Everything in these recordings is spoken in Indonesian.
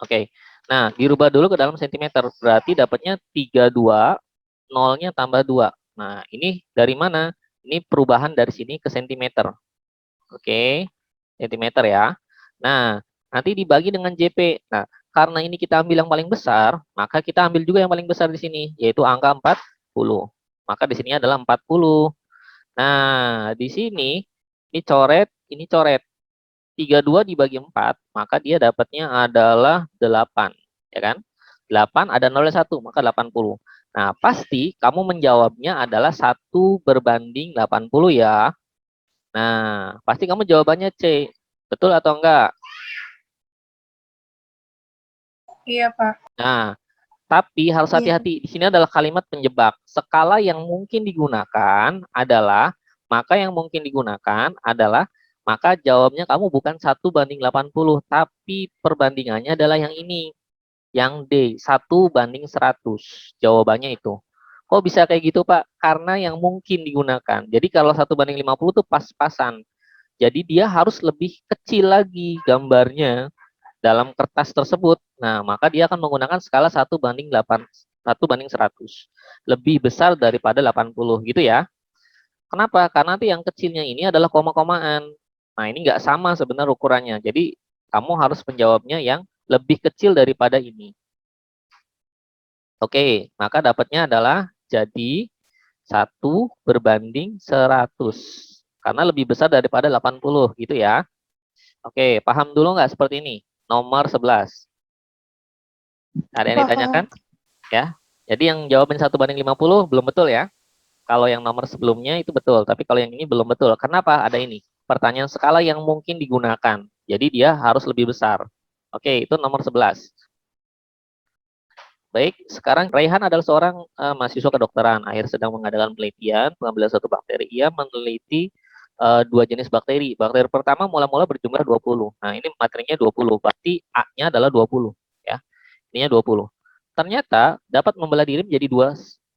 Oke. Nah, dirubah dulu ke dalam sentimeter. Berarti dapatnya 32, nolnya tambah 2. Nah, ini dari mana? Ini perubahan dari sini ke sentimeter. Oke, sentimeter ya. Nah, nanti dibagi dengan JP. Nah, karena ini kita ambil yang paling besar, maka kita ambil juga yang paling besar di sini, yaitu angka 40. Maka di sini adalah 40. Nah, di sini ini coret, ini coret. 32 dibagi 4, maka dia dapatnya adalah 8. Ya kan? 8 ada nolnya 1, maka 80. Nah, pasti kamu menjawabnya adalah 1/80 ya. Nah, pasti kamu jawabannya C. Betul atau enggak? Iya, Pak. Nah, tapi harus Iya. hati-hati. Di sini adalah kalimat penjebak. Skala yang mungkin digunakan adalah, maka jawabnya kamu bukan 1/80, tapi perbandingannya adalah yang ini. Yang D, 1/100. Jawabannya itu. Kok bisa kayak gitu, Pak? Karena yang mungkin digunakan. Jadi kalau 1/50 itu pas-pasan. Jadi dia harus lebih kecil lagi gambarnya dalam kertas tersebut. Nah, maka dia akan menggunakan skala 1/100. Lebih besar daripada 80 gitu ya. Kenapa? Karena nanti yang kecilnya ini adalah koma-komaan. Nah, ini nggak sama sebenarnya ukurannya. Jadi, kamu harus menjawabnya yang lebih kecil daripada ini. Oke, maka dapatnya adalah jadi 1/100. Karena lebih besar daripada 80 gitu ya. Oke, paham dulu nggak seperti ini? Nomor 11. Ada yang Paham. ditanyakan? Ya. Jadi yang jawaban 1/50 belum betul ya. Kalau yang nomor sebelumnya itu betul, tapi kalau yang ini belum betul. Kenapa? Ada ini. Pertanyaan skala yang mungkin digunakan. Jadi dia harus lebih besar. Oke, itu nomor 11. Baik, sekarang Raihan adalah seorang mahasiswa kedokteran. Akhir sedang mengadakan penelitian pengambilan suatu bakteri. Ia meneliti dua jenis bakteri. Bakteri pertama mula-mula berjumlah 20. Nah, ini materinya 20. Berarti A-nya adalah 20. Ya, ininya 20. Ternyata dapat membelah diri menjadi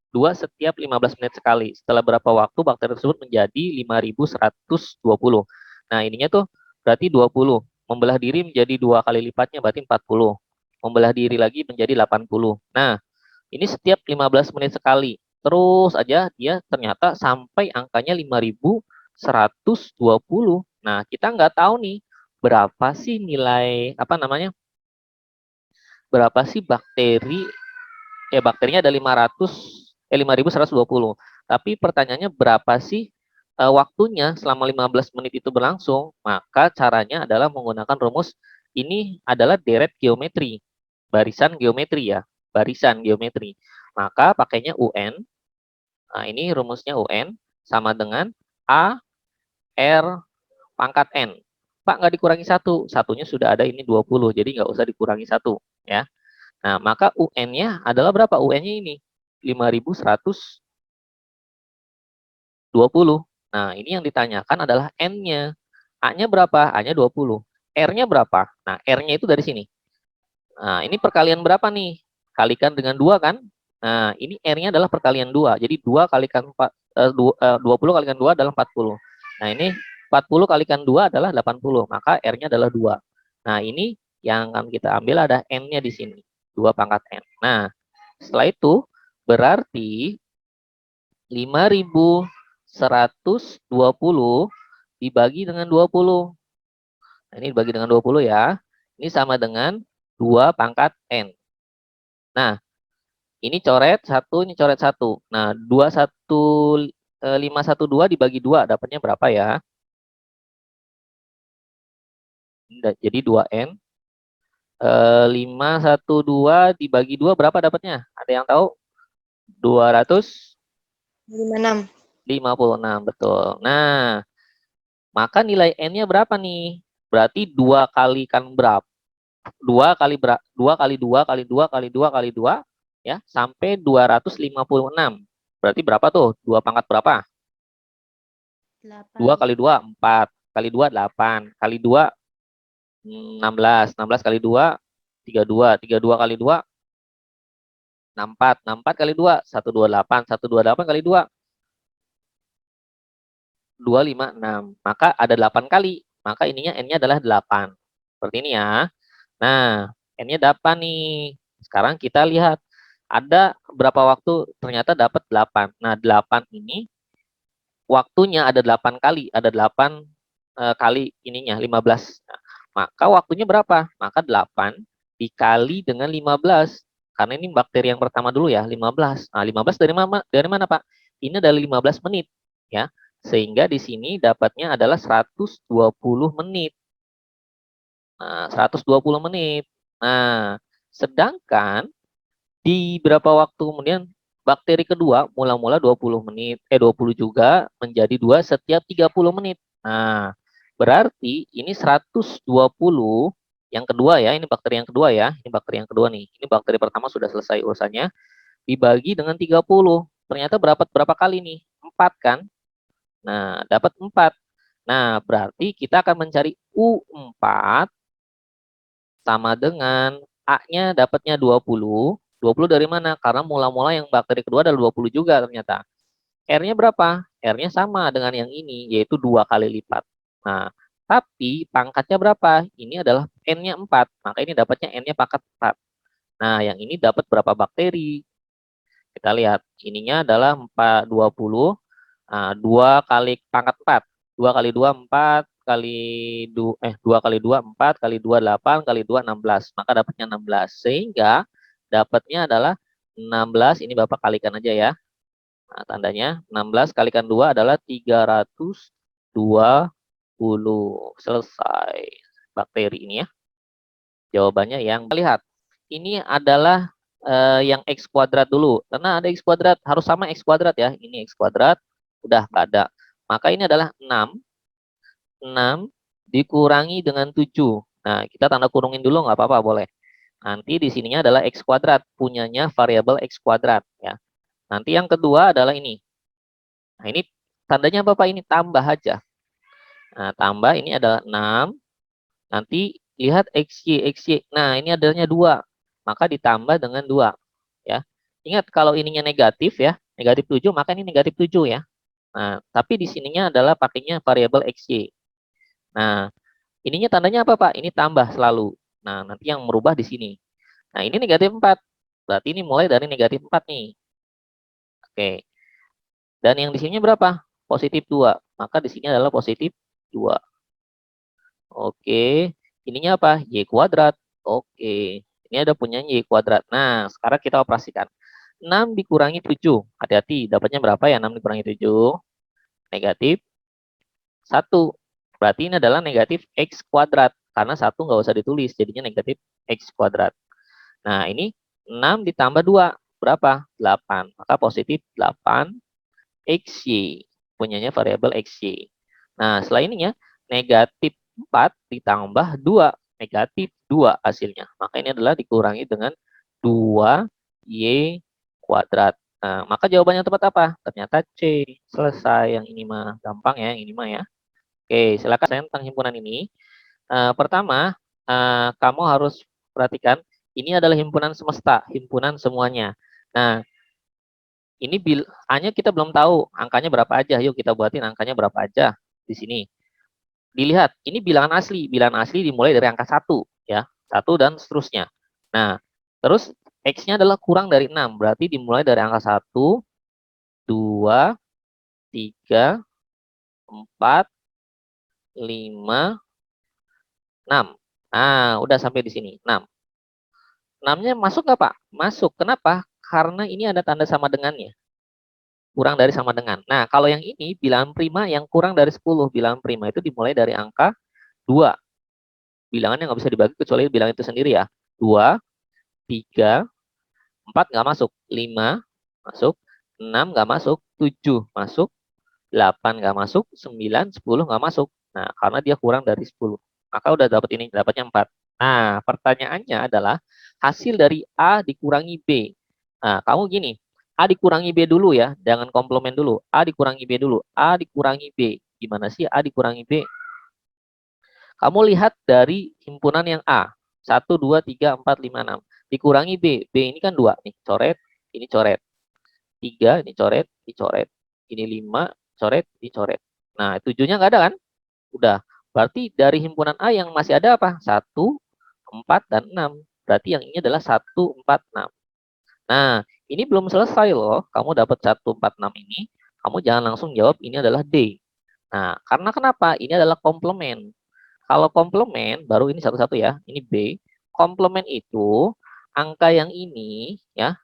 dua setiap 15 menit sekali. Setelah berapa waktu bakteri tersebut menjadi 5.120. Nah, ininya tuh berarti 20. Membelah diri menjadi dua kali lipatnya berarti 40. Membelah diri lagi menjadi 80. Nah, ini setiap 15 menit sekali. Terus aja dia ternyata sampai angkanya 5.120. Nah, kita nggak tahu nih berapa sih nilai berapa sih bakterinya ada 5.120. Tapi pertanyaannya berapa sih waktunya selama 15 menit itu berlangsung? Maka caranya adalah menggunakan rumus ini adalah deret geometri, barisan geometri ya, barisan geometri. Maka pakainya UN. Nah, ini rumusnya UN sama dengan A R pangkat N. Pak, nggak dikurangi satu, satunya sudah ada ini 20, jadi nggak usah dikurangi satu ya. Nah, maka UN-nya adalah berapa? UN-nya ini 5.120. Nah, ini yang ditanyakan adalah N-nya. A-nya berapa? A-nya 20. R-nya berapa? Nah, R-nya itu dari sini. Nah, ini perkalian berapa nih? Kalikan dengan 2 kan? Nah, ini R-nya adalah perkalian 2. Jadi 2 kalikan 20 kalikan 2 adalah 40. Nah, ini 40 kalikan 2 adalah 80. Maka R-nya adalah 2. Nah, ini yang akan kita ambil ada N-nya di sini. 2 pangkat N. Nah, setelah itu berarti 5.120 dibagi dengan 20. Nah, ini dibagi dengan 20 ya. Ini sama dengan 2 pangkat N. Nah, ini coret 1, ini coret 1. Nah, 512 dibagi 2 dapatnya berapa ya? Jadi 2N. 512 dibagi 2 berapa dapatnya? Ada yang tahu? 56. 256, betul. Nah, maka nilai N-nya berapa nih? Berarti 2 kalikan berapa? 2 kali 2 kali 2 kali 2 kali 2 kali 2 ya, sampai 256. Berarti berapa tuh? 2 pangkat berapa? 2 8. kali 2 4, kali 2 8, kali 2 16, 16 kali 2 32, 32 kali 2 64, 64 kali 2 128, 128 kali 2 256. Maka ada 8 kali. Maka ininya N-nya adalah 8. Seperti ini ya. Nah, N-nya dapat nih. Sekarang kita lihat. Ada berapa waktu? Ternyata dapat 8. Nah, 8 ini waktunya ada 8 kali. Ada 8 kali ininya, 15. Nah, maka waktunya berapa? Maka 8 dikali dengan 15. Karena ini bakteri yang pertama dulu ya, 15. Nah, 15 dari mana? Dari mana, Pak? Ini dari 15 menit. Ya. Sehingga di sini dapatnya adalah 120 menit. Nah, 120 menit. Nah, sedangkan di berapa waktu kemudian bakteri kedua mula-mula 20 menit, 20 juga menjadi 2 setiap 30 menit. Nah, berarti ini 120 yang kedua ya, ini bakteri yang kedua ya, ini bakteri yang kedua nih. Ini bakteri pertama sudah selesai urusannya, dibagi dengan 30. Ternyata berapa kali nih? 4 kan? Nah, dapat 4. Nah, berarti kita akan mencari U4 sama dengan A-nya dapatnya 20. 20 dari mana? Karena mula-mula yang bakteri kedua adalah 20 juga ternyata. R-nya berapa? R-nya sama dengan yang ini, yaitu 2 kali lipat. Nah, tapi pangkatnya berapa? Ini adalah N-nya 4. Maka ini dapatnya N-nya pangkat 4. Nah, yang ini dapat berapa bakteri? Kita lihat. Ininya adalah 20. Nah, 2 kali pangkat 4. 2 kali 2, 4. Kali 2 kali 2, 4. Kali 2, 8. Kali 2, 16. Maka dapatnya 16. Sehingga dapatnya adalah 16. Ini Bapak kalikan aja ya. Nah, tandanya 16 kalikan 2 adalah 320. Selesai bakteri ini ya. Jawabannya yang lihat. Ini adalah yang X kuadrat dulu. Karena ada X kuadrat, harus sama X kuadrat ya. Ini X kuadrat, udah nggak ada. Maka ini adalah 6. 6 dikurangi dengan 7. Nah, kita tanda kurungin dulu nggak apa-apa, boleh. Nanti di sininya adalah X kuadrat. Punyanya variabel X kuadrat. Ya. Nanti yang kedua adalah ini. Nah, ini tandanya apa Pak? Ini tambah aja. Nah, tambah ini adalah 6. Nanti lihat XY. Nah, ini adanya 2. Maka ditambah dengan 2. Ya. Ingat kalau ininya negatif ya, negatif 7, maka ini negatif 7 ya. Nah, tapi di sininya adalah pakainya variabel XY. Nah, ininya tandanya apa Pak? Ini tambah selalu. Nah, nanti yang merubah di sini. Nah, ini negatif 4. Berarti ini mulai dari negatif 4 nih. Oke. Dan yang di sini berapa? Positif 2. Maka di sini adalah positif 2. Oke. Ininya apa? Y kuadrat. Oke. Ini ada punya Y kuadrat. Nah, sekarang kita operasikan. 6 dikurangi 7. Hati-hati, dapatnya berapa ya 6 dikurangi 7? Negatif 1. Berarti ini adalah negatif X kuadrat. Karena 1 nggak usah ditulis, jadinya negatif X kuadrat. Nah, ini 6 ditambah 2. Berapa? 8. Maka positif 8 XY. Punyanya variabel XY. Nah, setelah ininya, negatif 4 ditambah 2. Negatif 2 hasilnya. Maka ini adalah dikurangi dengan 2Y kuadrat. Nah, maka jawabannya tepat apa? Ternyata C. Selesai. Yang ini mah gampang ya, yang ini mah ya. Oke, silakan saya tentang himpunan ini. Pertama, kamu harus perhatikan, ini adalah himpunan semesta, himpunan semuanya. Nah, ini A-nya kita belum tahu angkanya berapa aja. Yuk kita buatin angkanya berapa aja di sini. Dilihat, ini bilangan asli. Bilangan asli dimulai dari angka 1. Ya, 1 dan seterusnya. Nah, terus X-nya adalah kurang dari 6. Berarti dimulai dari angka 1, 2, 3, 4, 5, 6. Nah, udah sampai di sini. 6. 6-nya masuk nggak, Pak? Masuk. Kenapa? Karena ini ada tanda sama dengannya. Kurang dari sama dengan. Nah, kalau yang ini bilangan prima yang kurang dari 10. Bilangan prima itu dimulai dari angka 2. Bilangan yang nggak bisa dibagi kecuali bilangan itu sendiri ya. 2, 3, 4 nggak masuk. 5 masuk. 6 nggak masuk. 7 masuk. 8 nggak masuk. 9, 10 nggak masuk. Nah, karena dia kurang dari 10. Maka udah dapat ini, dapatnya 4. Nah, pertanyaannya adalah hasil dari A dikurangi B. Nah, kamu gini, A dikurangi B dulu ya, jangan komplement dulu. A dikurangi B dulu. A dikurangi B. Gimana sih A dikurangi B? Kamu lihat dari himpunan yang A. 1, 2, 3, 4, 5, 6. Dikurangi B. B ini kan 2. Nih, coret. Ini coret. 3, ini coret. Ini coret. Ini 5, coret. Ini coret. Nah, 7-nya nggak ada kan? Udah. Berarti dari himpunan A yang masih ada apa? 1, 4, dan 6. berarti yang ini adalah 146. Nah, ini belum selesai loh. Kamu dapat 146 ini, kamu jangan langsung jawab ini adalah D. Nah, karena kenapa? Ini adalah komplement. Kalau komplement, baru ini satu-satu ya, ini B. Komplement itu, angka yang ini, ya,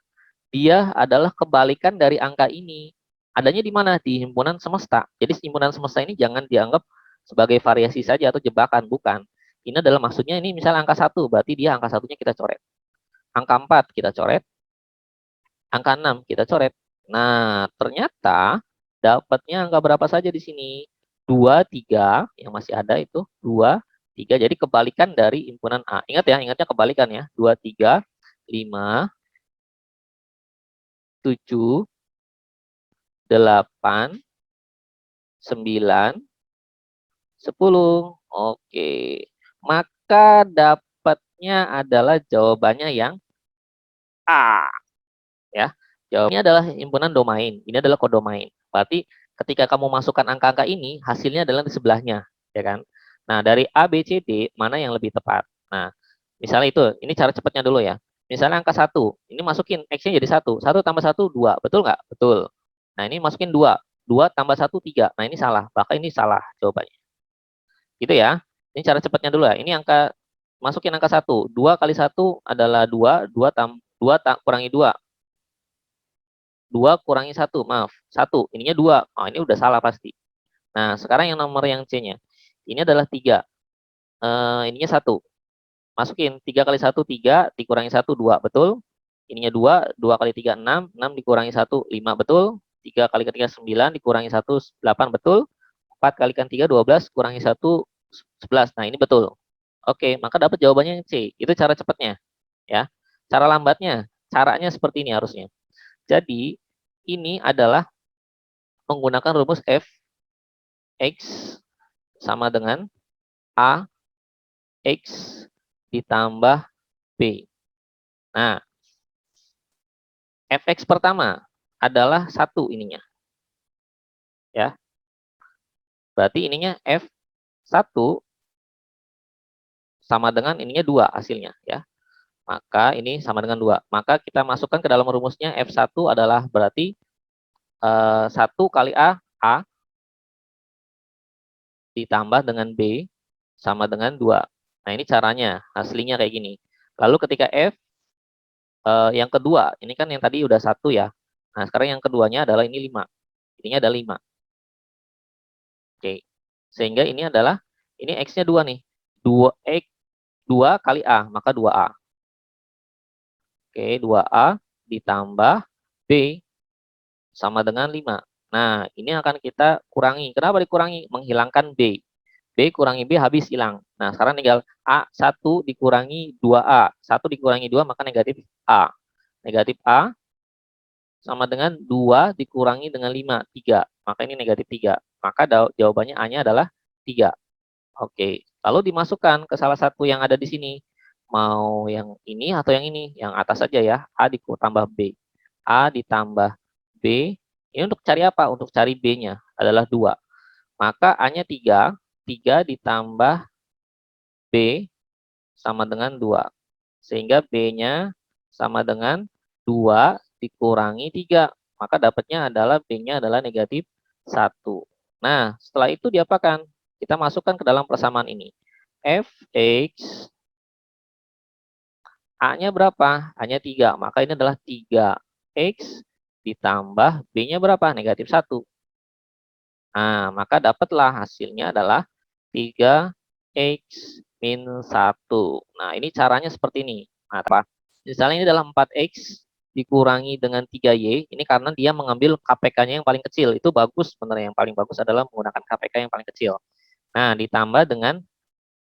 dia adalah kebalikan dari angka ini. Adanya di mana? Di himpunan semesta. Jadi himpunan semesta ini jangan dianggap sebagai variasi saja atau jebakan, bukan. Ini adalah maksudnya ini misalnya angka 1, berarti dia angka satunya kita coret. Angka 4 kita coret, angka 6 kita coret. Nah, ternyata dapatnya angka berapa saja di sini? 2, 3, yang masih ada itu 2, 3. Jadi kebalikan dari himpunan A. Ingat ya, ingatnya kebalikan ya. 2, 3, 5, 7, 8, 9, 10. Oke. Maka dapatnya adalah jawabannya yang A. Ya. Jawabannya adalah himpunan domain. Ini adalah kodomain. Berarti ketika kamu masukkan angka-angka ini, hasilnya adalah di sebelahnya, ya kan? Nah, dari A, B, C, D, mana yang lebih tepat? Nah, misalnya itu, ini cara cepatnya dulu ya. Misalnya angka 1, ini masukin X-nya jadi 1. 1 tambah 1, 2. Betul nggak? Betul. Nah, ini masukin 2. 2 tambah 1, 3. Nah, ini salah. Bahkan ini salah jawabannya. Gitu ya. Ini cara cepatnya dulu ya. Ini angka, masukin angka 1. 2 kali 1 adalah 2. 2 kurangi 2. 2 kurangi 1, maaf. 1, ininya 2. Oh, ini udah salah pasti. Nah, sekarang yang nomor yang C-nya. Ini adalah 3. Ininya 1. Masukin 3 kali 1, 3. Dikurangi 1, 2. Betul? Ininya 2. 2 kali 3, 6. 6 dikurangi 1, 5. Betul? 3 kali 3, 9. Dikurangi 1, 8. Betul? 4 kalikan 3, 12. Kurangi 1, 11. Nah, ini betul. Oke, maka dapat jawabannya yang C. Itu cara cepatnya. Ya. Cara lambatnya. Caranya seperti ini harusnya. Jadi, ini adalah menggunakan rumus f x sama dengan a x ditambah b. Nah, fx pertama adalah 1 ininya. Ya. Berarti ininya f1 sama dengan ininya 2 hasilnya, ya. Maka ini sama dengan 2. Maka kita masukkan ke dalam rumusnya f1 adalah berarti 1 kali a ditambah dengan b sama dengan 2. Nah, ini caranya, hasilnya kayak gini. Lalu ketika f yang kedua, ini kan yang tadi udah 1 ya. Nah, sekarang yang keduanya adalah ini 5. Ininya ada 5. Oke. Sehingga ini adalah, ini X-nya 2 nih. 2X, 2 kali A, maka 2A. Oke, 2A ditambah B sama dengan 5. Nah, ini akan kita kurangi. Kenapa dikurangi? Menghilangkan B. B kurangi B habis hilang. Nah, sekarang tinggal A1 dikurangi 2A. 1 dikurangi 2 maka negatif A. Negatif A sama dengan 2 dikurangi dengan 5, 3. Maka ini negatif 3. Maka jawabannya A-nya adalah 3. Oke. Lalu dimasukkan ke salah satu yang ada di sini. Mau yang ini atau yang ini? Yang atas saja ya. A ditambah B. A ditambah B. Ini untuk cari apa? Untuk cari B-nya adalah 2. Maka A-nya 3. 3 ditambah B sama dengan 2. Sehingga B-nya sama dengan 2 dikurangi 3. Maka dapatnya adalah B-nya adalah negatif 1. Nah, setelah itu diapakan? Kita masukkan ke dalam persamaan ini. Fx, A-nya berapa? A-nya 3. Maka ini adalah 3x ditambah B-nya berapa? Negatif 1. Nah, maka dapatlah hasilnya adalah 3x min 1. Nah, ini caranya seperti ini. Nah, apa? Misalnya ini adalah 4x dikurangi dengan 3y. Ini karena dia mengambil KPK-nya yang paling kecil. Itu bagus sebenarnya. Yang paling bagus adalah menggunakan KPK yang paling kecil. Nah, ditambah dengan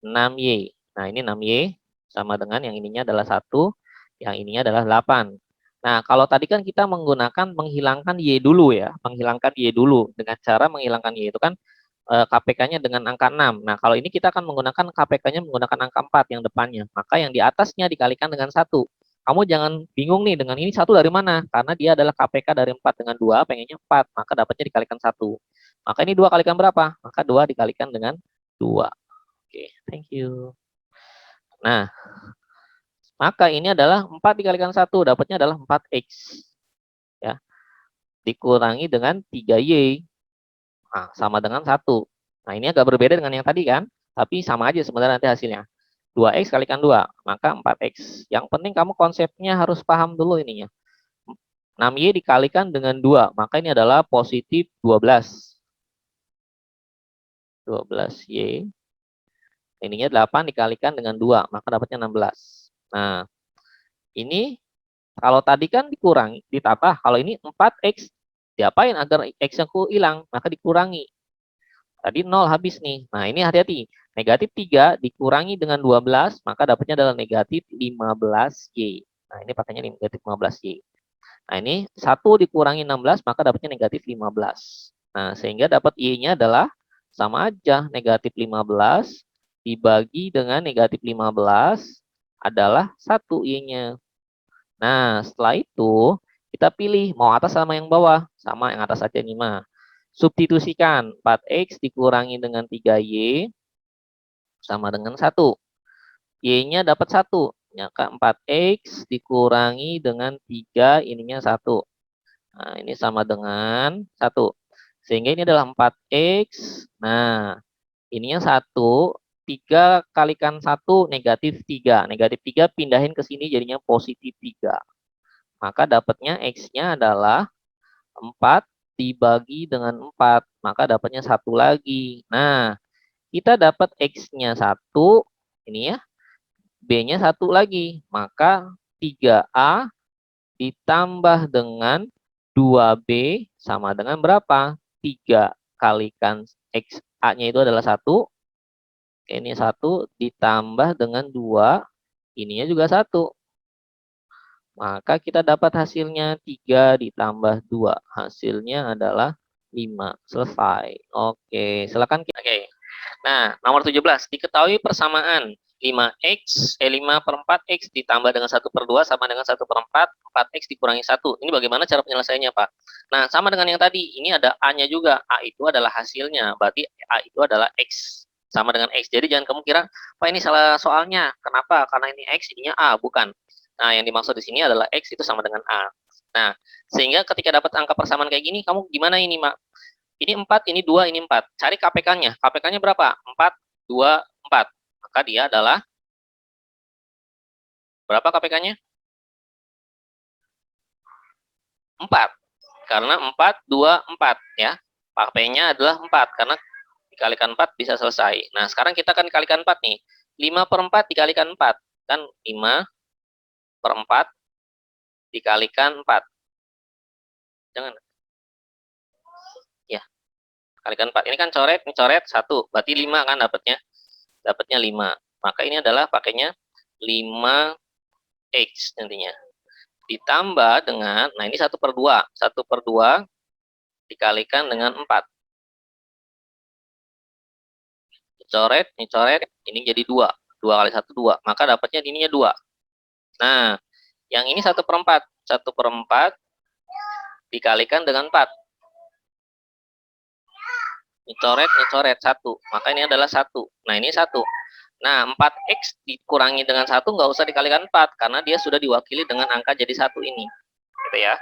6y. Nah, ini 6y sama dengan yang ininya adalah 1, yang ininya adalah 8. Nah, kalau tadi kan kita menggunakan menghilangkan y dulu ya, menghilangkan y dulu. Dengan cara menghilangkan y itu kan KPK-nya dengan angka 6. Nah, kalau ini kita akan menggunakan KPK-nya menggunakan angka 4 yang depannya. Maka yang di atasnya dikalikan dengan 1. Kamu jangan bingung nih dengan ini 1 dari mana? Karena dia adalah KPK dari 4 dengan 2, pengennya 4. Maka dapatnya dikalikan 1. Maka ini 2 kalikan berapa? Maka 2 dikalikan dengan 2. Oke, thank you. Nah, Maka ini adalah 4 dikalikan 1, dapatnya adalah 4X. Ya. Dikurangi dengan 3Y. Nah, sama dengan 1. Nah, ini agak berbeda dengan yang tadi kan? Tapi sama aja sebenarnya nanti hasilnya. 2X kalikan 2, maka 4X. Yang penting kamu konsepnya harus paham dulu ininya. 6Y dikalikan dengan 2, maka ini adalah positif 12. 12Y. Ininya 8 dikalikan dengan 2, maka dapatnya 16. Nah, ini kalau tadi kan dikurangi, ditambah. Kalau ini 4X, diapain agar X-nya hilang? Maka dikurangi. Tadi 0 habis nih. Nah, ini hati-hati. Negatif 3 dikurangi dengan 12, maka dapatnya adalah negatif 15Y. Nah, ini pakainya negatif 15Y. Nah, ini 1 dikurangi 16, maka dapatnya negatif 15. Nah, sehingga dapat Y-nya adalah sama aja. Negatif 15 dibagi dengan negatif 15 adalah 1 Y-nya. Nah, setelah itu kita pilih mau atas sama yang bawah. Sama yang atas aja nih mah. Substitusikan 4X dikurangi dengan 3Y sama dengan 1. Y-nya dapat 1. Maka 4X dikurangi dengan 3, ininya 1. Nah, ini sama dengan 1. Sehingga ini adalah 4X. Nah, ininya 1. 3 kalikan 1 negatif 3. Negatif 3 pindahin ke sini jadinya positif 3. Maka dapatnya X-nya adalah 4 dibagi dengan 4. Maka dapatnya 1 lagi. Nah, kita dapat X-nya 1. Ini ya. B-nya 1 lagi. Maka 3A ditambah dengan 2B sama dengan berapa? 3 kalikan X A-nya itu adalah 1. Ini 1 ditambah dengan 2. Ininya juga 1. Maka kita dapat hasilnya 3 ditambah 2. Hasilnya adalah 5. Selesai. Oke, silakan. Oke. Nah, nomor 17. Diketahui persamaan 5 per 4X ditambah dengan 1/2 sama dengan 1/4. 4X dikurangi 1. Ini bagaimana cara penyelesaiannya, Pak? Nah, sama dengan yang tadi. Ini ada A-nya juga. A itu adalah hasilnya. Berarti A itu adalah X. Sama dengan X. Jadi jangan kamu kira, Pak ini salah soalnya. Kenapa? Karena ini X, ininya A. Bukan. Nah, yang dimaksud di sini adalah X itu sama dengan A. Nah, sehingga ketika dapat angka persamaan kayak gini, kamu gimana ini, Mak? Ini 4, ini 2, ini 4. Cari KPK-nya. KPK-nya berapa? 4, 2, 4. Maka dia adalah, berapa KPK-nya? 4. Karena 4, 2, 4. Ya. KP-nya adalah 4. Karena dikalikan 4 bisa selesai. Nah, sekarang kita akan kalikan 4 nih. 5/4 dikalikan 4. Kan 5/4 dikalikan 4. Jangan. Ya, kalikan 4. Ini kan coret, ini coret 1. Berarti 5 kan dapatnya. Dapatnya 5. Maka ini adalah pakainya 5X nantinya. Ditambah dengan, nah ini 1/2. 1/2 dikalikan dengan 4. Dicoret, dicoret, ini jadi 2. 2 kali 1, 2. Maka dapatnya ininya 2. Nah, yang ini 1/4. 1/4 dikalikan dengan 4. Dicoret, dicoret 1. Maka ini adalah 1. Nah, ini 1. Nah, 4X dikurangi dengan 1 nggak usah dikalikan 4. Karena dia sudah diwakili dengan angka jadi 1 ini. Gitu ya.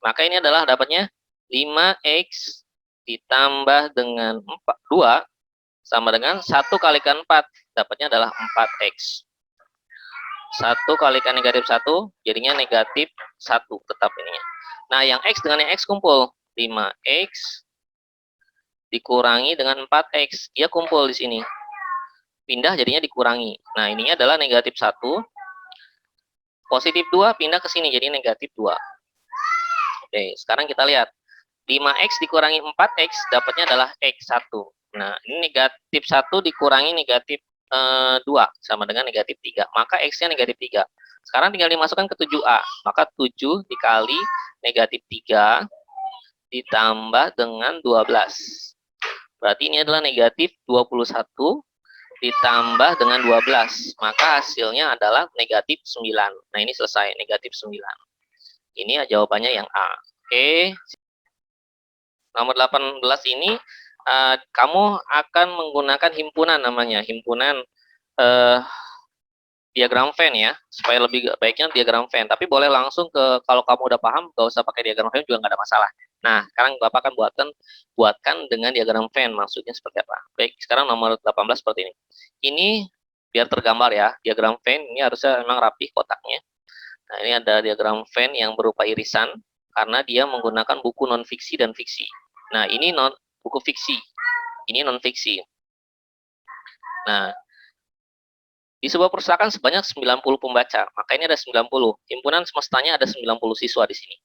Maka ini adalah dapatnya 5X ditambah dengan 2 sama dengan 1 kalikan 4. Dapatnya adalah 4X. 1 kalikan negatif 1, jadinya negatif 1 tetap ininya. Nah, yang X dengan yang X kumpul. 5X dikurangi dengan 4X. Dia kumpul di sini. Pindah jadinya dikurangi. Nah, ininya adalah negatif 1. Positif 2 pindah ke sini jadi negatif 2. Oke, sekarang kita lihat. 5X dikurangi 4X dapatnya adalah X1. Nah, ini negatif 1 dikurangi negatif 2 sama dengan negatif 3. Maka X-nya negatif 3. Sekarang tinggal dimasukkan ke 7A. Maka 7 dikali negatif 3 ditambah dengan 12. Berarti ini adalah negatif 21 ditambah dengan 12. Maka hasilnya adalah negatif 9. Nah, ini selesai. Negatif 9. Ini jawabannya yang A. Oke. Nomor 18 ini kamu akan menggunakan himpunan namanya. Himpunan diagram Venn ya, supaya lebih baiknya diagram Venn. Tapi boleh langsung ke, kalau kamu udah paham, gak usah pakai diagram Venn juga nggak ada masalah. Nah, sekarang Bapak akan buatkan dengan diagram Venn, maksudnya seperti apa. Baik, sekarang nomor 18 seperti ini. Ini biar tergambar ya, diagram Venn ini harusnya memang rapi kotaknya. Nah, ini ada diagram Venn yang berupa irisan, karena dia menggunakan buku non-fiksi dan fiksi. Nah, ini buku fiksi, ini non-fiksi. Nah, di sebuah perpustakaan sebanyak 90 pembaca, maka ini ada 90. Himpunan semestanya ada 90 siswa di sini.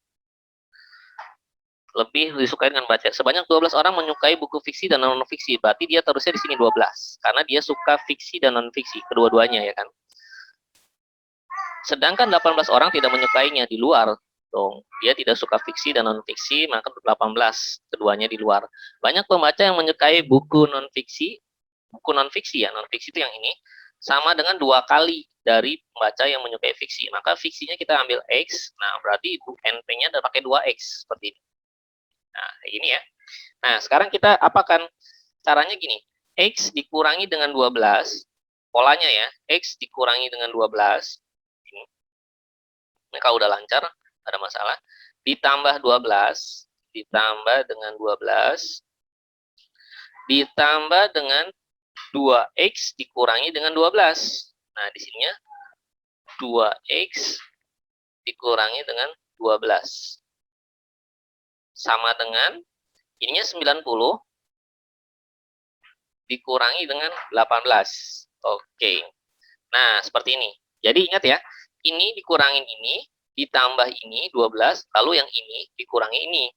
Lebih disukai dengan baca. Sebanyak 12 orang menyukai buku fiksi dan non-fiksi, berarti dia terusnya di sini 12. Karena dia suka fiksi dan non-fiksi, kedua-duanya ya kan. Sedangkan 18 orang tidak menyukainya di luar. Dong, dia tidak suka fiksi dan non-fiksi, maka 18, keduanya di luar. Banyak pembaca yang menyukai buku non-fiksi ya, non-fiksi itu yang ini, sama dengan 2 kali dari pembaca yang menyukai fiksi. Maka fiksinya kita ambil X, nah berarti NP-nya udah pakai 2X, seperti ini. Nah, kayak gini ya. Nah, sekarang kita apakan? Caranya gini, X dikurangi dengan 12, polanya ya, X dikurangi dengan 12, ini kalau udah lancar, ada masalah, ditambah 12, ditambah dengan 12, ditambah dengan 2X dikurangi dengan 12. Nah, di sininya 2X dikurangi dengan 12. Sama dengan, ininya 90, dikurangi dengan 18. Oke. Nah, seperti ini. Jadi ingat ya, ini dikurangin ini, ditambah ini 12, lalu yang ini dikurangi ini.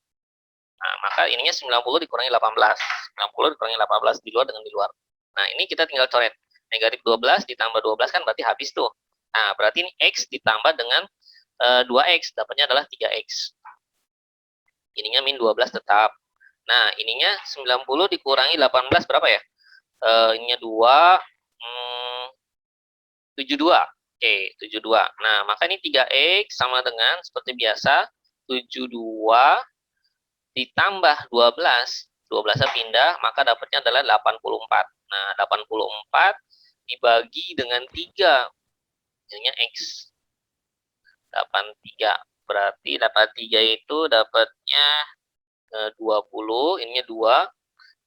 Nah, maka ininya 90 dikurangi 18. 90 dikurangi 18 di luar dengan di luar. Nah, ini kita tinggal coret. Negatif 12 ditambah 12 kan berarti habis tuh. Nah, berarti ini X ditambah dengan 2X, dapatnya adalah 3X. Ininya min 12 tetap. Nah, ininya 90 dikurangi 18 berapa ya? Ininya 2, 72. Oke, 72. Nah, maka ini 3X sama dengan, seperti biasa, 72 ditambah 12. 12-nya pindah, maka dapatnya adalah 84. Nah, 84 dibagi dengan 3. Jadinya X. 83. Berarti dapat 3 itu dapatnya 20. Ininya 2.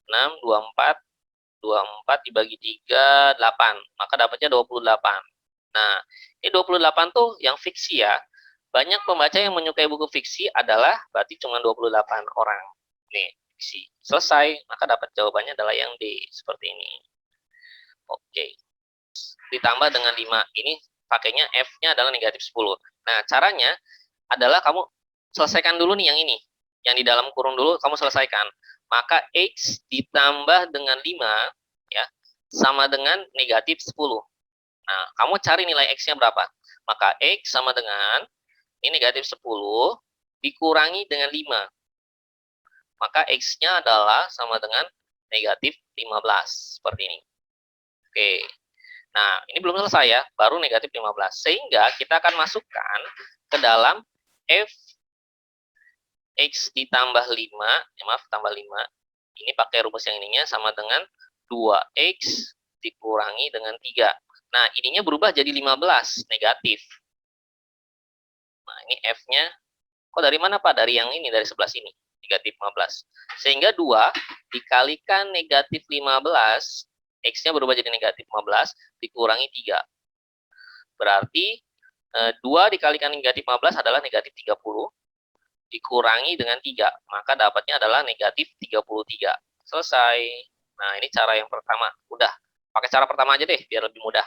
6, 24. 24 dibagi 3, 8. Maka dapatnya 28. Nah, ini 28 tuh yang fiksi ya. Banyak pembaca yang menyukai buku fiksi adalah berarti cuma 28 orang. Nih, fiksi. Selesai, maka dapat jawabannya adalah yang D, seperti ini. Oke. Ditambah dengan 5. Ini pakainya F-nya adalah negatif 10. Nah, caranya adalah kamu selesaikan dulu nih yang ini. Yang di dalam kurung dulu kamu selesaikan. Maka X ditambah dengan 5 ya, sama dengan negatif 10. Nah, kamu cari nilai X-nya berapa. Maka X sama dengan, ini negatif 10, dikurangi dengan 5. Maka X-nya adalah sama dengan negatif 15. Seperti ini. Oke. Nah, ini belum selesai ya, baru negatif 15. Sehingga kita akan masukkan ke dalam F X ditambah 5, ya maaf, tambah 5. Ini pakai rumus yang ininya sama dengan 2X dikurangi dengan 3. Nah, ininya berubah jadi 15, negatif. Nah, ini F-nya, kok dari mana Pak? Dari yang ini, dari sebelah sini, negatif 15. Sehingga 2 dikalikan negatif 15, X-nya berubah jadi negatif 15, dikurangi 3. Berarti 2 dikalikan negatif 15 adalah negatif 30, dikurangi dengan 3, maka dapatnya adalah negatif 33. Selesai. Nah, ini cara yang pertama. Udah, pakai cara pertama aja deh, biar lebih mudah.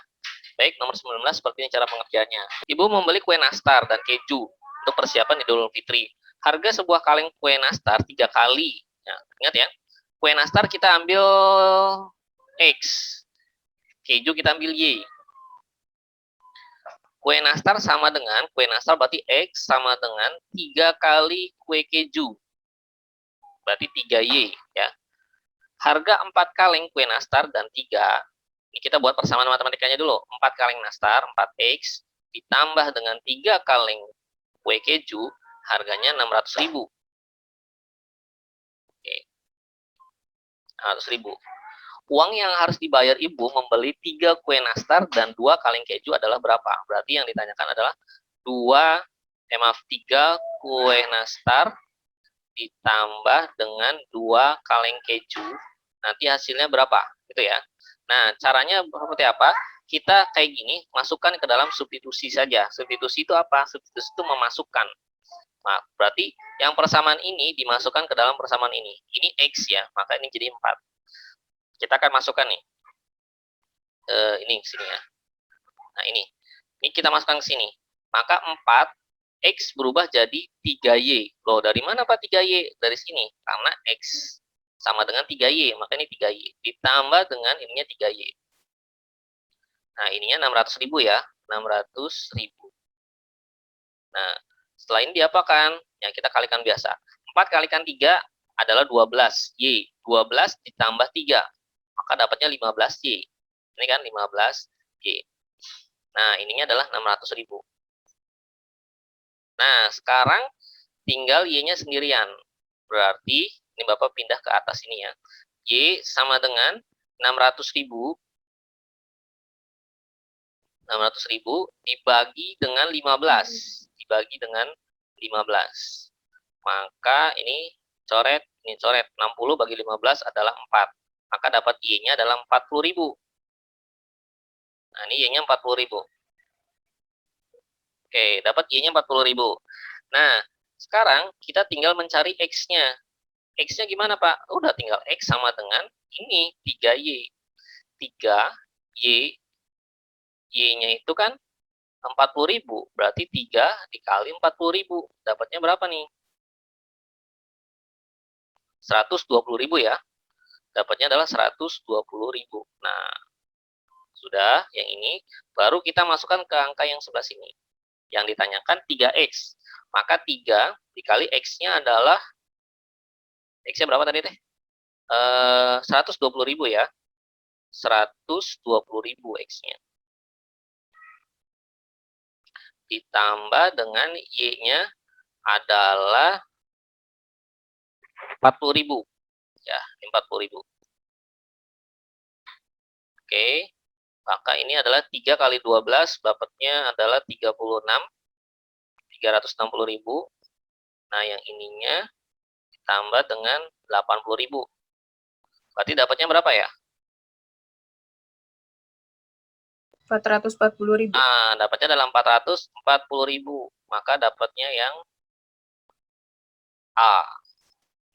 Baik, nomor 19 seperti ini cara pengerjaannya. Ibu membeli kue nastar dan keju untuk persiapan Idul Fitri. Harga sebuah kaleng kue nastar 3 kali. Ya, ingat ya, kue nastar kita ambil X, keju kita ambil Y. Kue nastar sama dengan, kue nastar berarti X sama dengan 3 kali kue keju. Berarti 3Y ya. Harga 4 kaleng kue nastar dan 3. Ini kita buat persamaan matematikanya dulu. 4 kaleng nastar, 4X, ditambah dengan 3 kaleng kue keju, harganya 600.000. Oke. 600.000. uang yang harus dibayar ibu membeli 3 kue nastar dan 2 kaleng keju adalah berapa? Berarti yang ditanyakan adalah 3 kue nastar ditambah dengan 2 kaleng keju. Nanti hasilnya berapa? Gitu ya. Nah, caranya seperti apa? Kita kayak gini, masukkan ke dalam substitusi saja. Substitusi itu apa? Substitusi itu memasukkan. Nah, berarti yang persamaan ini dimasukkan ke dalam persamaan ini. Ini X ya, maka ini jadi 4. Kita akan masukkan nih. Ini sini ya. Nah, ini. Ini kita masukkan ke sini. Maka 4 X berubah jadi 3Y. Loh, dari mana Pak 3Y? Dari sini. Karena X sama dengan 3Y, maka ini 3Y. Ditambah dengan ininya 3Y. Nah, ininya 600.000 ya. 600.000. Nah, setelah ini diapakan? Ya, kita kalikan biasa. 4 kalikan 3 adalah 12. Y. 12 ditambah 3. Maka dapatnya 15Y. Ini kan 15Y. Nah, ininya adalah 600.000. Nah, sekarang tinggal Y-nya sendirian. Berarti, ini Bapak pindah ke atas ini ya. Y sama dengan 600.000. 600.000 dibagi dengan 15. Dibagi dengan 15. Maka ini coret. 60 bagi 15 adalah 4. Maka dapat Y-nya adalah 40.000. Nah, ini Y-nya 40.000. Oke, dapat Y-nya 40.000. Nah, sekarang kita tinggal mencari X-nya. X-nya gimana, Pak? Udah tinggal X sama dengan ini, 3Y. 3Y, Y-nya itu kan 40.000. Berarti 3 dikali 40.000. Dapatnya berapa nih? 120.000 ya. Dapatnya adalah 120.000. Nah, sudah yang ini. Baru kita masukkan ke angka yang sebelah sini. Yang ditanyakan 3X. Maka 3 dikali X-nya adalah, X-nya berapa tadi teh? 120.000 ya. 120.000 X-nya. Ditambah dengan Y-nya adalah 40.000. Ya, 40.000. Oke. Maka ini adalah 3 kali 12, dapatnya adalah 36. 360.000. Nah, yang ininya ditambah dengan 80.000. Berarti dapatnya berapa ya? 440.000. Nah, dapatnya adalah 440.000. Maka dapatnya yang A.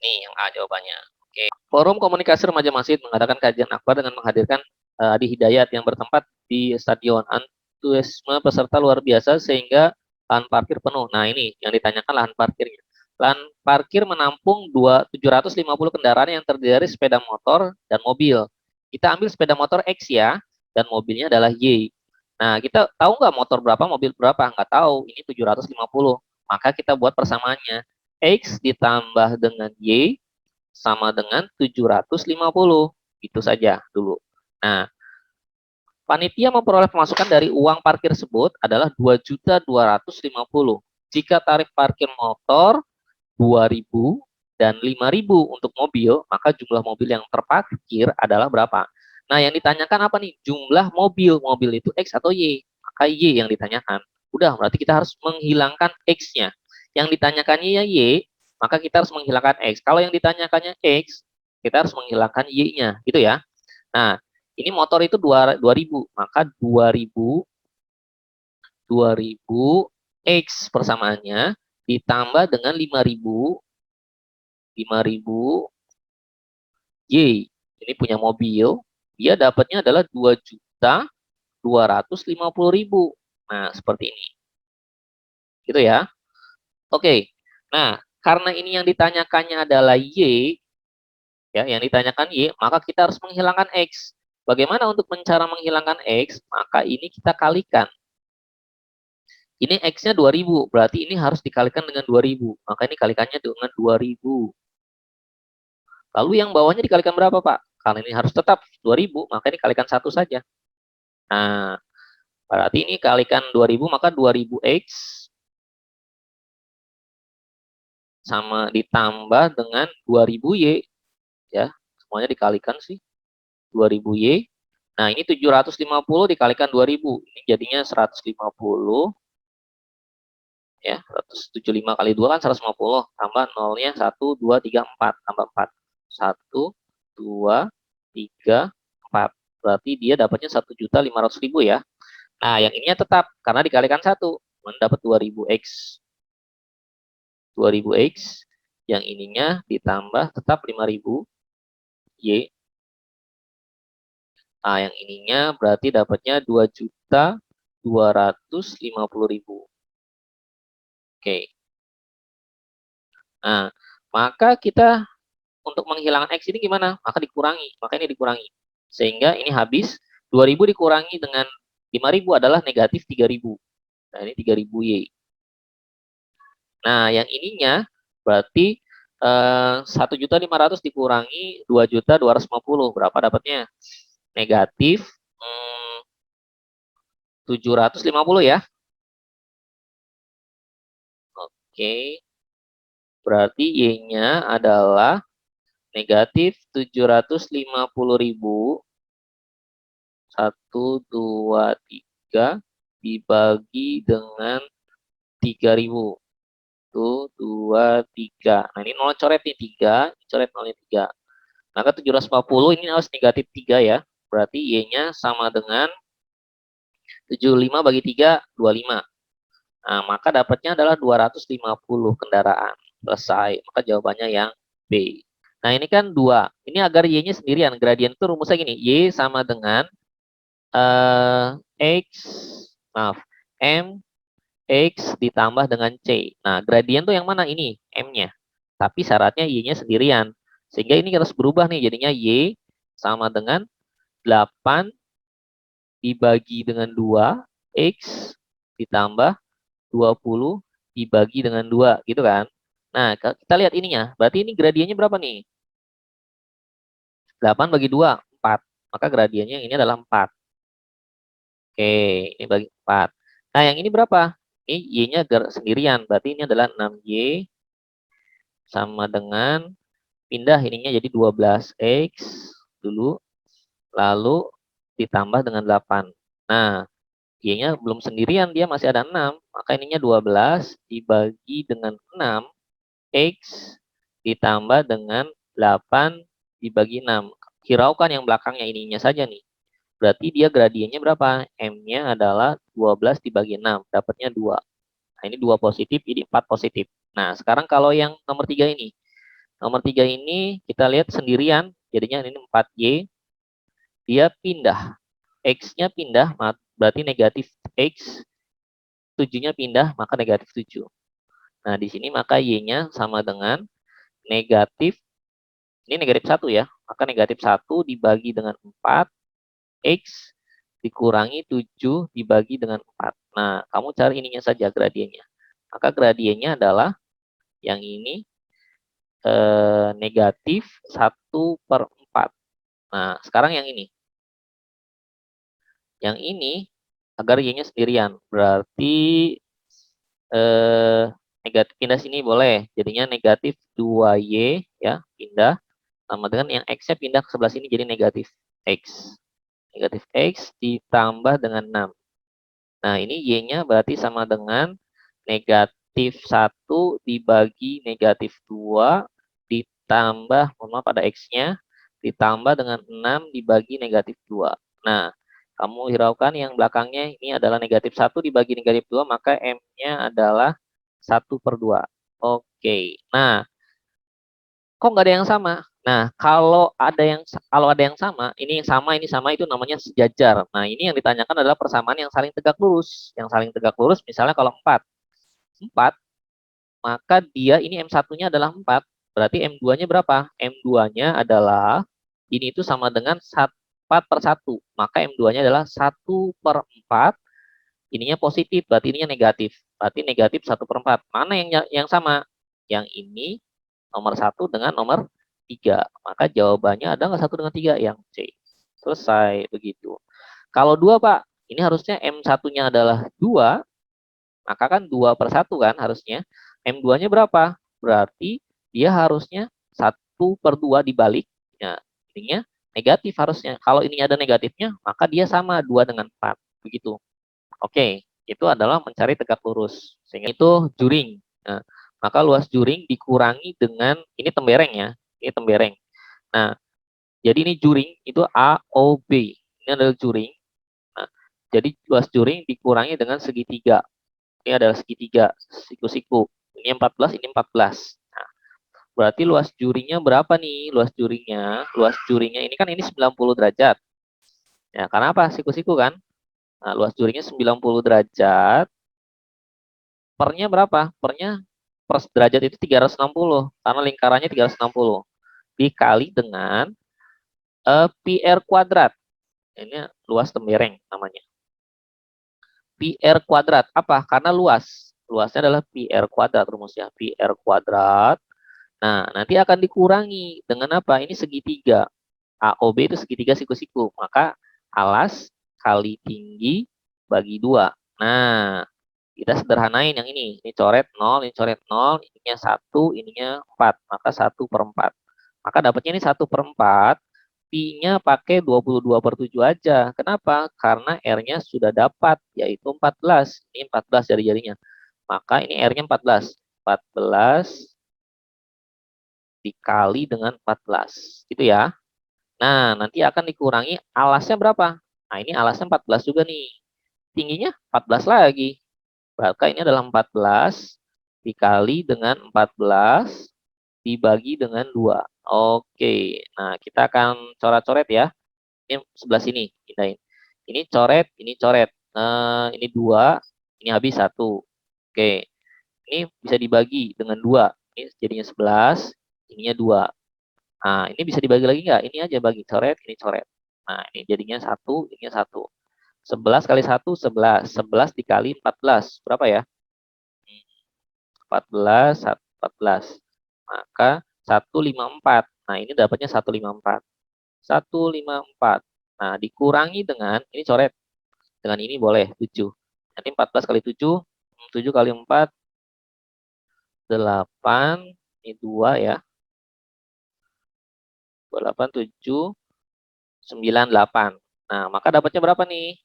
Nih, yang A jawabannya. Oke. Forum Komunikasi Remaja Masjid mengadakan kajian akbar dengan menghadirkan Adi Hidayat yang bertempat di stadion. Antusiasme peserta luar biasa sehingga lahan parkir penuh. Nah, ini yang ditanyakan lahan parkirnya. Lahan parkir menampung 750 kendaraan yang terdiri dari sepeda motor dan mobil. Kita ambil sepeda motor X ya, dan mobilnya adalah Y. Nah, kita tahu nggak motor berapa, mobil berapa? Nggak tahu. Ini 750. Maka kita buat persamaannya. X ditambah dengan Y sama dengan 750. Itu saja dulu. Nah, panitia memperoleh pemasukan dari uang parkir tersebut adalah 2.250.000. Jika tarif parkir motor 2.000 dan 5.000 untuk mobil, maka jumlah mobil yang terparkir adalah berapa? Nah, yang ditanyakan apa nih? Jumlah mobil. Mobil itu X atau Y? Maka Y yang ditanyakan. Udah, berarti kita harus menghilangkan X-nya. Yang ditanyakannya Y, maka kita harus menghilangkan X. Kalau yang ditanyakannya X, kita harus menghilangkan Y-nya. Gitu ya. Nah, ini motor itu 2.000. Maka 2.000 X persamaannya ditambah dengan 5.000 Y. Ini punya mobil, dia dapatnya adalah 2.250.000. Nah, seperti ini. Gitu ya. Oke. Nah, karena ini yang ditanyakannya adalah Y, ya, yang ditanyakan Y, maka kita harus menghilangkan X. Bagaimana untuk cara menghilangkan X? Maka ini kita kalikan. Ini X-nya 2.000, berarti ini harus dikalikan dengan 2.000. Maka ini kalikannya dengan 2.000. Lalu yang bawahnya dikalikan berapa, Pak? Karena ini harus tetap 2.000, maka ini kalikan 1 saja. Nah, berarti ini kalikan 2.000, maka 2.000X sama ditambah dengan 2.000Y. Ya, semuanya dikalikan sih. 2000Y. Nah, ini 750 dikalikan 2000. Ini jadinya 150. Ya, 175 kali 2 kan 150. Tambah nolnya 1, 2, 3, 4. Tambah 4. 1, 2, 3, 4. Berarti dia dapatnya 1.500.000 ya. Nah, yang ininya tetap karena dikalikan 1 mendapat 2000X. 2000X yang ininya ditambah tetap 5000Y. Nah, yang ininya berarti dapatnya 2.250.000. Oke. Nah, maka kita untuk menghilangkan X ini gimana? Maka dikurangi. Maka ini dikurangi. Sehingga ini habis 2000 dikurangi dengan 5000 adalah negatif 3000. Nah, ini 3000Y. Nah, yang ininya berarti 1.500.000 dikurangi 2.250.000. Berapa dapatnya? Negatif 750 ya. Oke. Berarti Y-nya adalah negatif 750.000. 1, 2, 3 dibagi dengan 3000. 1, 2, 3. Nah, ini nol coret nih 3, coret nolnya 3. Maka 750 ini harus negatif 3 ya. Berarti Y-nya sama dengan 75 bagi 3, 25. Nah, maka dapatnya adalah 250 kendaraan. Selesai. Maka jawabannya yang B. Nah, ini kan 2. Ini agar Y-nya sendirian. Gradien itu rumusnya gini. Y sama dengan X, maaf, M, X ditambah dengan C. Nah, gradien tuh yang mana? Ini, M-nya. Tapi syaratnya Y-nya sendirian. Sehingga ini harus berubah nih. Jadinya Y sama dengan 8 dibagi dengan 2, X ditambah 20 dibagi dengan 2, gitu kan. Nah, kita lihat ininya. Berarti ini gradiennya berapa nih? 8 bagi 2, 4. Maka gradiennya ini adalah 4. Oke, ini bagi 4. Nah, yang ini berapa? Ini Y-nya sendirian. Berarti ini adalah 6Y sama dengan pindah ininya jadi 12X dulu. Lalu ditambah dengan 8. Nah, Y-nya belum sendirian, dia masih ada 6. Maka ininya 12 dibagi dengan 6. X ditambah dengan 8 dibagi 6. Hiraukan yang belakangnya ininya saja nih. Berarti dia gradiennya berapa? M-nya adalah 12 dibagi 6. Dapatnya 2. Nah, ini 2 positif, ini 4 positif. Nah, sekarang kalau yang nomor 3 ini. Nomor 3 ini kita lihat sendirian. Jadinya ini 4Y. Dia pindah. X-nya pindah, berarti negatif X. 7-nya pindah, maka negatif 7. Nah, di sini maka Y-nya sama dengan negatif, ini negatif 1 ya. Maka negatif 1 dibagi dengan 4. X dikurangi 7 dibagi dengan 4. Nah, kamu cari ininya saja gradiennya. Maka gradiennya adalah yang ini negatif 1/4. Nah, sekarang yang ini. Yang ini agar Y-nya sendirian. Berarti negatif pindah sini boleh. Jadinya negatif 2Y ya, pindah. Sama dengan yang X-nya pindah ke sebelah sini jadi negatif X. Negatif X ditambah dengan 6. Nah, ini Y-nya berarti sama dengan negatif 1 dibagi negatif 2 ditambah, mohon maaf pada X-nya, ditambah dengan 6 dibagi negatif 2. Nah, kamu hiraukan yang belakangnya ini adalah negatif 1 dibagi negatif 2, maka M-nya adalah 1/2. Oke, nah, kok nggak ada yang sama? Nah, kalau ada yang sama, ini sama, itu namanya sejajar. Nah, ini yang ditanyakan adalah persamaan yang saling tegak lurus. Yang saling tegak lurus, misalnya kalau 4, maka dia ini M1-nya adalah 4. Berarti M2-nya berapa? M2-nya adalah, ini itu sama dengan 4/1. Maka M2-nya adalah 1/4. Ininya positif, berarti ininya negatif. Berarti negatif 1/4. Mana yang sama? Yang ini nomor 1 dengan nomor 3. Maka jawabannya ada nggak 1 dengan 3? Yang C. Selesai, begitu. Kalau 2, Pak, ini harusnya M1-nya adalah 2, maka kan 2/1 kan harusnya. M2-nya berapa? Berarti dia harusnya 1/2 dibalik. Nah, ininya negatif harusnya. Kalau ini ada negatifnya, maka dia sama 2 dengan 4. Begitu. Oke, itu adalah mencari tegak lurus. Sehingga itu juring. Nah, maka luas juring dikurangi dengan, ini tembereng ya, ini tembereng. Nah, jadi ini juring itu A, O, B. Ini adalah juring. Nah, jadi luas juring dikurangi dengan segitiga. Ini adalah segitiga, siku-siku. Ini 14, ini 14. Nah, berarti luas juringnya berapa nih? Luas juringnya ini kan ini 90 derajat. Ya, karena apa? Siku-siku kan? Nah, luas juringnya 90 derajat. Pernya berapa? Pernya per derajat itu 360 karena lingkarannya 360 dikali dengan PR kuadrat. Ini luas tembereng namanya. PR kuadrat apa? Karena luas. Luasnya adalah PR kuadrat rumusnya. PR kuadrat. Nah, nanti akan dikurangi dengan apa? Ini segitiga. AOB itu segitiga siku-siku. Maka alas kali tinggi bagi 2. Nah, kita sederhanain yang ini. Ini coret 0, ini coret 0, ininya 1, ininya 4. Maka 1/4. Maka dapatnya ini 1/4. Pi-nya pakai 22/7 aja. Kenapa? Karena R-nya sudah dapat, yaitu 14. Ini 14 jari-jarinya. Maka ini R-nya 14. 14 dikali dengan 14. Gitu ya. Nah, nanti akan dikurangi alasnya berapa? Nah, ini alasnya 14 juga nih. Tingginya 14 lagi. Maka ini adalah 14 dikali dengan 14 dibagi dengan 2. Oke, nah kita akan coret-coret ya. Ini sebelah sini, pindahin. Ini coret, ini coret. Ini 2, ini habis 1. Oke, ini bisa dibagi dengan 2. Ini jadinya 11, ininya 2. Nah, ini bisa dibagi lagi nggak? Ini aja bagi, coret, ini coret. Nah, ini jadinya 1, ininya 1. 11 kali 1, 11. 11 dikali 14. Berapa ya? 14, 14. Maka 154. Nah, ini dapatnya 154. 154. Nah, dikurangi dengan, ini coret. Dengan ini boleh, 7. Nanti 14 kali 7, 7 kali 4, 8. Ini 2 ya. 8, 7, 9, 8. Nah, maka dapatnya berapa nih?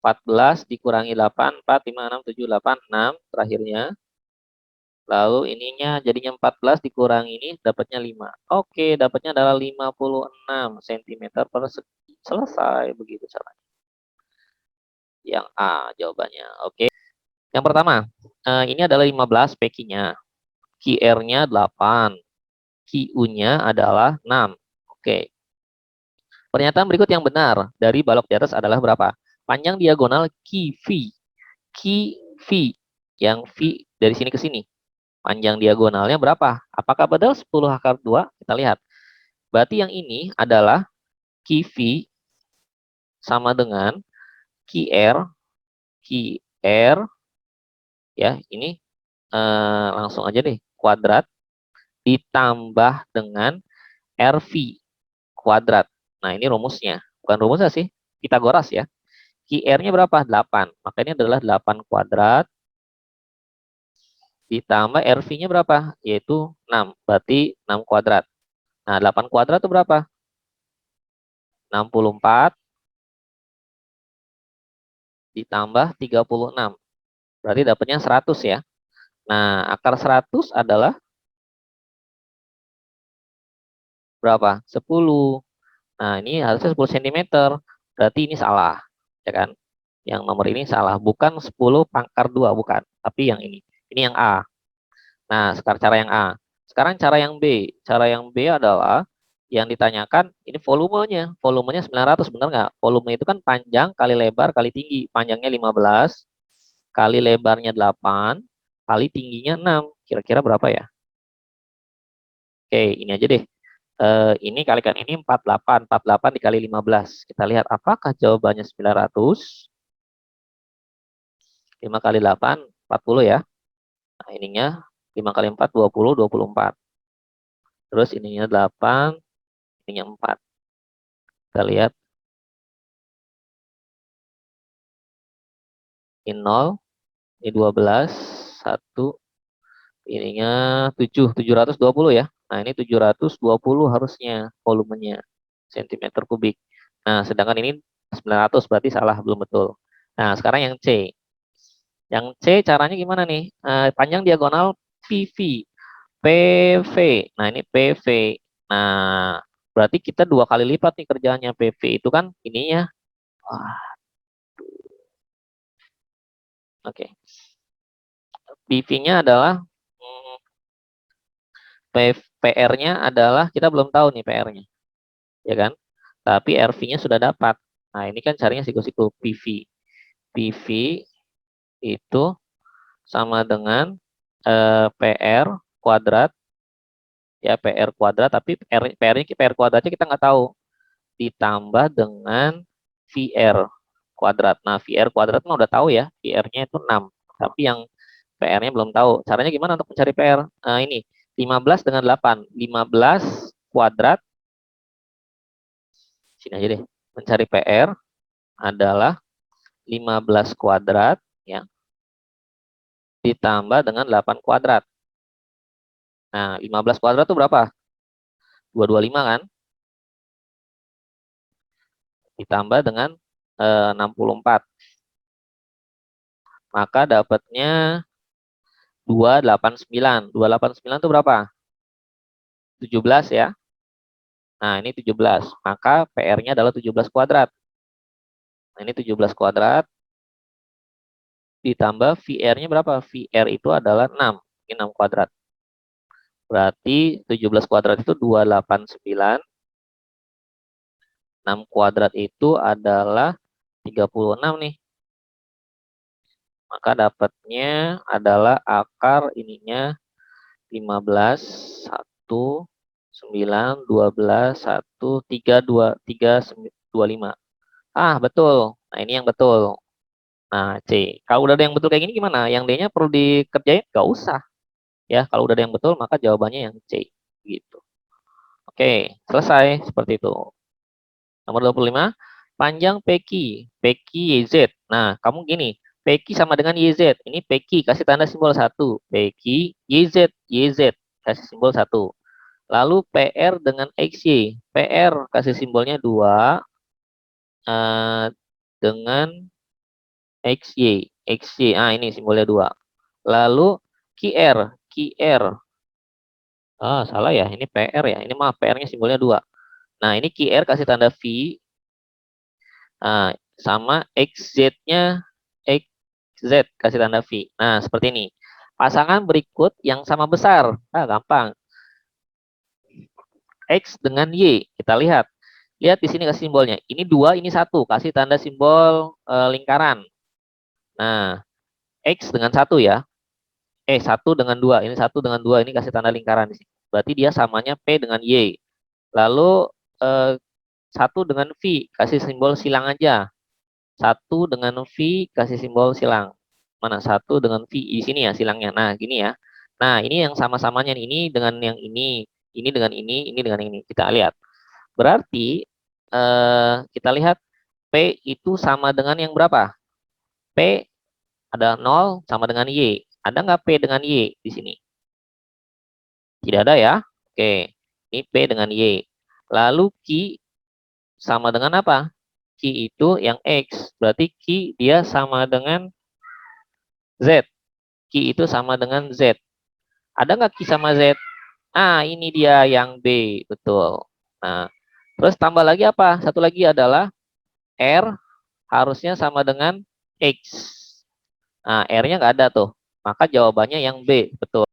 14 dikurangi 8, 4, 5, 6, 7, 8, 6 terakhirnya. Lalu ininya jadinya 14 dikurangi ini dapatnya 5. Oke, dapatnya adalah 56 cm persegi. Selesai, begitu caranya. Yang A jawabannya. Oke. Yang pertama, ini adalah 15 PQ-nya. QR-nya 8. QU-nya adalah 6. Oke. Pernyataan berikut yang benar dari balok di atas adalah berapa? Panjang diagonal QV. QV. Yang V dari sini ke sini. Panjang diagonalnya berapa? Apakah betul 10/2? Kita lihat. Berarti yang ini adalah QV sama dengan QR. QR ya, ini langsung aja deh. Kuadrat ditambah dengan RV kuadrat. Nah, ini rumusnya. Bukan rumusnya sih. Pitagoras ya. QR-nya berapa? 8. Maka ini adalah 8 kuadrat ditambah RV-nya berapa? Yaitu 6. Berarti 6 kuadrat. Nah, 8 kuadrat itu berapa? 64 ditambah 36. Berarti dapatnya 100 ya. Nah, akar 100 adalah berapa? 10. Nah, ini harusnya 10 cm. Berarti ini salah. Ya kan? Yang nomor ini salah. Bukan 10/2, bukan. Tapi yang ini. Ini yang A. Nah, sekarang cara yang A. Sekarang cara yang B. Cara yang B adalah yang ditanyakan ini volumenya. Volumenya 900, benar nggak? Volume itu kan panjang kali lebar kali tinggi. Panjangnya 15 kali lebarnya 8 kali tingginya 6. Kira-kira berapa ya? Oke, ini aja deh. Ini kalikan ini 48. 48 dikali 15. Kita lihat apakah jawabannya 900. 5 kali 8, 40 ya. Nah, ininya 5 kali 4, 20, 24. Terus ininya 8, ininya 4. Kita lihat. Ini 0, ini 12, 1, ininya 7, 720 ya. Nah, ini 720 harusnya volumenya. cm kubik. Nah, sedangkan ini 900 berarti salah, belum betul. Nah, sekarang yang C. Yang C caranya gimana nih? Panjang diagonal PV. PV. Nah, ini PV. Nah, berarti kita 2 kali lipat nih kerjaannya. PV itu kan ininya. Oke. PV-nya adalah PR-nya adalah kita belum tahu nih PR-nya. Ya kan? Tapi RV-nya sudah dapat. Nah, ini kan carinya siku-siku PV. PV itu sama dengan PR kuadrat, ya PR kuadrat, tapi PR kuadratnya kita nggak tahu, ditambah dengan VR kuadrat. Nah, VR kuadrat mah udah tahu ya, VR-nya itu 6, tapi yang PR-nya belum tahu. Caranya gimana untuk mencari PR? Ini 15 dengan 8. 15 kuadrat, sini aja deh. Mencari PR adalah 15 kuadrat, ya, ditambah dengan 8 kuadrat. Nah, 15 kuadrat itu berapa? 225 kan? Ditambah dengan 64. Maka dapatnya 289. 289 itu berapa? 17 ya. Nah, ini 17. Maka PR-nya adalah 17 kuadrat. Nah, ini 17 kuadrat. Ditambah VR-nya berapa? VR itu adalah 6. Ini 6 kuadrat. Berarti 17 kuadrat itu 289. 6 kuadrat itu adalah 36 nih. Maka dapatnya adalah akar ininya 15, 1, 9, 12, 1, 3, 2, 3, 25. Ah, betul. Nah, ini yang betul. Nah, C. Kalau udah ada yang betul kayak gini gimana? Yang D-nya perlu dikerjain? Gak usah. Ya, kalau udah ada yang betul, maka jawabannya yang C. Gitu. Oke, selesai. Seperti itu. Nomor 25. Panjang PQ. PQ YZ. Nah, kamu gini. PQ sama dengan YZ. Ini PQ, kasih tanda simbol 1. PQ, YZ. YZ, kasih simbol 1. Lalu PR dengan XY. PR kasih simbolnya 2. Dengan XY. XY. Ah, ini simbolnya 2. Lalu QR. QR. Ah, salah ya. Ini PR ya. Ini maaf, PR-nya simbolnya 2. Nah, ini QR kasih tanda V. Nah, sama XZ-nya XZ kasih tanda V. Nah, seperti ini. Pasangan berikut yang sama besar. Ah, gampang. X dengan Y. Kita lihat. Lihat di sini kasih simbolnya. Ini 2, ini 1. Kasih tanda simbol lingkaran. Nah, X dengan 1 ya. 1 dengan 2. Ini 1 dengan 2. Ini kasih tanda lingkaran di sini. Berarti dia samanya P dengan Y. Lalu 1 dengan V. Kasih simbol silang aja. 1 dengan V kasih simbol silang. Mana 1 dengan V? Di sini ya silangnya. Nah, gini ya. Nah, ini yang sama-samanya. Ini dengan yang ini dengan ini dengan ini. Kita lihat. Berarti kita lihat P itu sama dengan yang berapa? P ada 0 sama dengan Y. Ada nggak P dengan Y di sini? Tidak ada ya. Oke. Ini P dengan Y. Lalu Q sama dengan apa? Q itu yang X. Berarti Q dia sama dengan Z. Q itu sama dengan Z. Ada nggak Q sama Z? Ah, ini dia yang B. Betul. Nah, terus tambah lagi apa? Satu lagi adalah R harusnya sama dengan X. Nah, R-nya nggak ada tuh. Maka jawabannya yang B. Betul.